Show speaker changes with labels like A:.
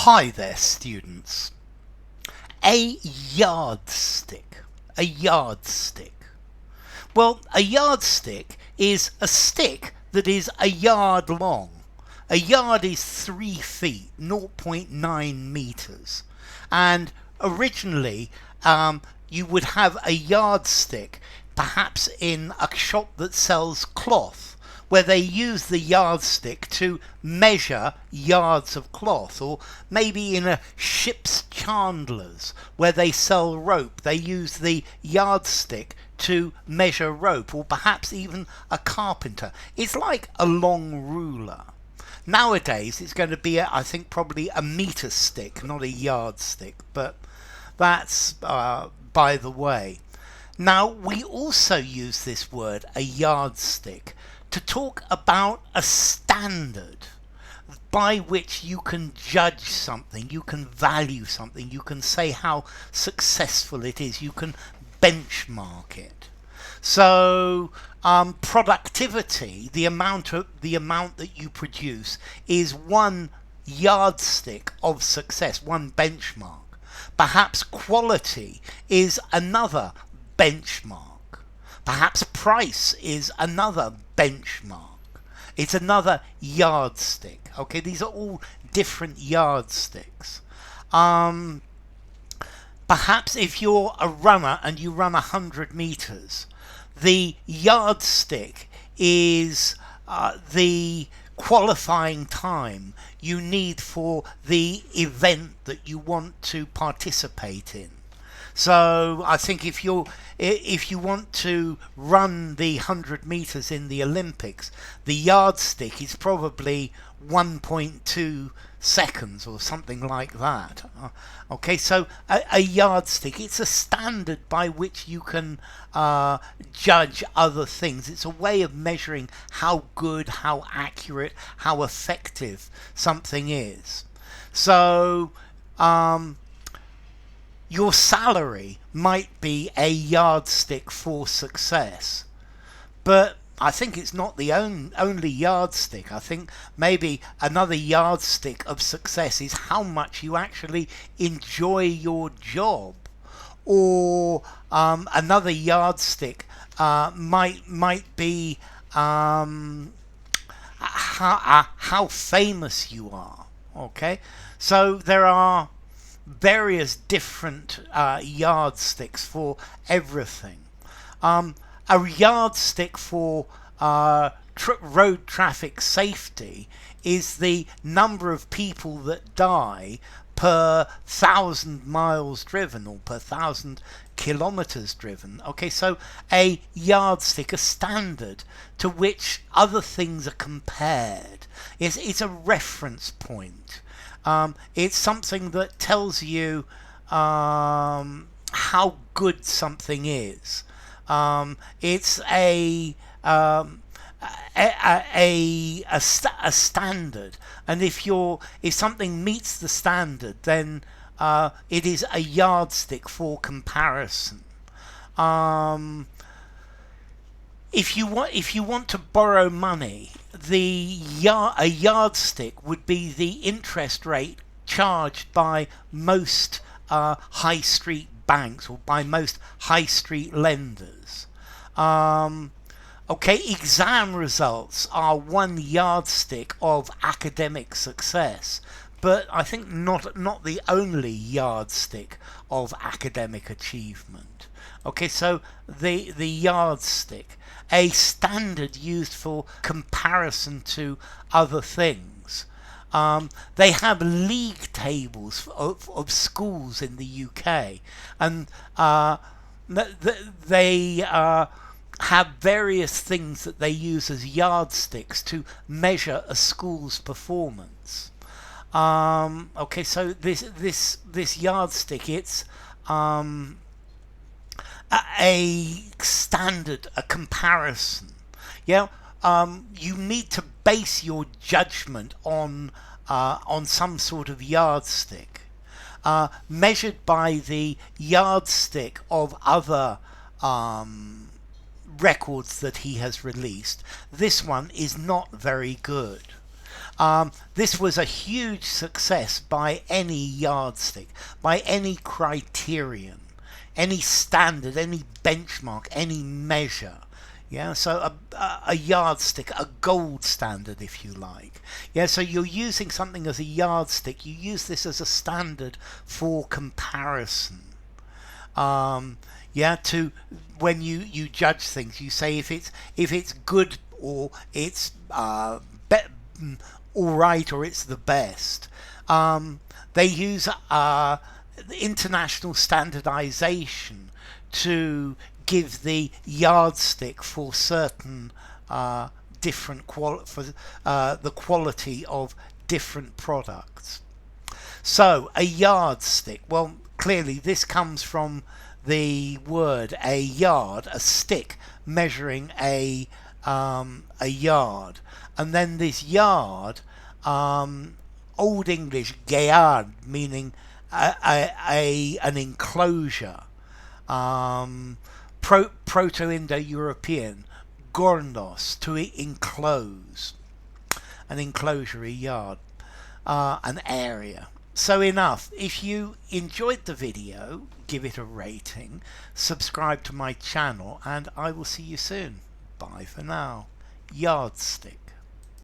A: Hi there, students. A yardstick. A yardstick. Well, a yardstick is a stick that is a yard long. A yard is 3 feet, 0.9 meters. And originally, you would have a yardstick perhaps in a shop that sells cloth, where they use the yardstick to measure yards of cloth, or maybe in a ship's chandlers where they sell rope, they use the yardstick to measure rope, or perhaps even a carpenter. It's like a long ruler. Nowadays it's going to be, I think, probably a meter stick, not a yardstick, but that's by the way. Now, we also use this word, a yardstick, to talk about a standard by which you can judge something, you can value something, you can say how successful it is, you can benchmark it. So productivity, the amount that you produce, is one yardstick of success, one benchmark. Perhaps quality is another benchmark. Perhaps price is another benchmark. It's another yardstick. Okay, these are all different yardsticks. Perhaps if you're a runner and you run 100 meters, the yardstick is the qualifying time you need for the event that you want to participate in. So I think if you want to run the 100 meters in the Olympics, the yardstick is probably 1.2 seconds or something like that. Okay, so a yardstick, it's a standard by which you can judge other things. It's a way of measuring how good, how accurate, how effective something is. So your salary might be a yardstick for success, but I think it's not the only yardstick. I think maybe another yardstick of success is how much you actually enjoy your job, or another yardstick might be how famous you are. Okay, so there are various different yardsticks for everything. A yardstick for road traffic safety is the number of people that die per 1,000 miles driven, or per 1,000 kilometers driven. Okay, so a yardstick, a standard to which other things are compared. It's a reference point. It's something that tells you how good something is. It's a standard, and if something meets the standard, then it is a yardstick for comparison. If you want to borrow money, a yardstick would be the interest rate charged by most high street banks, or by most high street lenders. Okay, exam results are one yardstick of academic success, but I think not the only yardstick of academic achievement. Okay, so the yardstick, a standard used for comparison to other things. They have league tables of schools in the UK, and they have various things that they use as yardsticks to measure a school's performance. Okay, so this yardstick, it's a standard, a comparison. Yeah, you need to base your judgment on some sort of yardstick, measured by the yardstick of other records that he has released. This one is not very good. This was a huge success by any yardstick, by any criterion, any standard, any benchmark, any measure. Yeah, so a yardstick, a gold standard, if you like. Yeah, so you're using something as a yardstick. You use this as a standard for comparison. Yeah, to when you judge things, you say if it's good or it's all right or it's the best. They use international standardization to give the yardstick for certain different the quality of different products. So a yardstick, well, clearly this comes from the word a yard, a stick measuring a yard, and then this yard, Old English gayard, meaning an enclosure. Proto-Indo-European gornos, to enclose, an enclosure, a yard, an area. So enough. If you enjoyed the video, give it a rating, subscribe to my channel, and I will see you soon. Bye for now. Yardstick.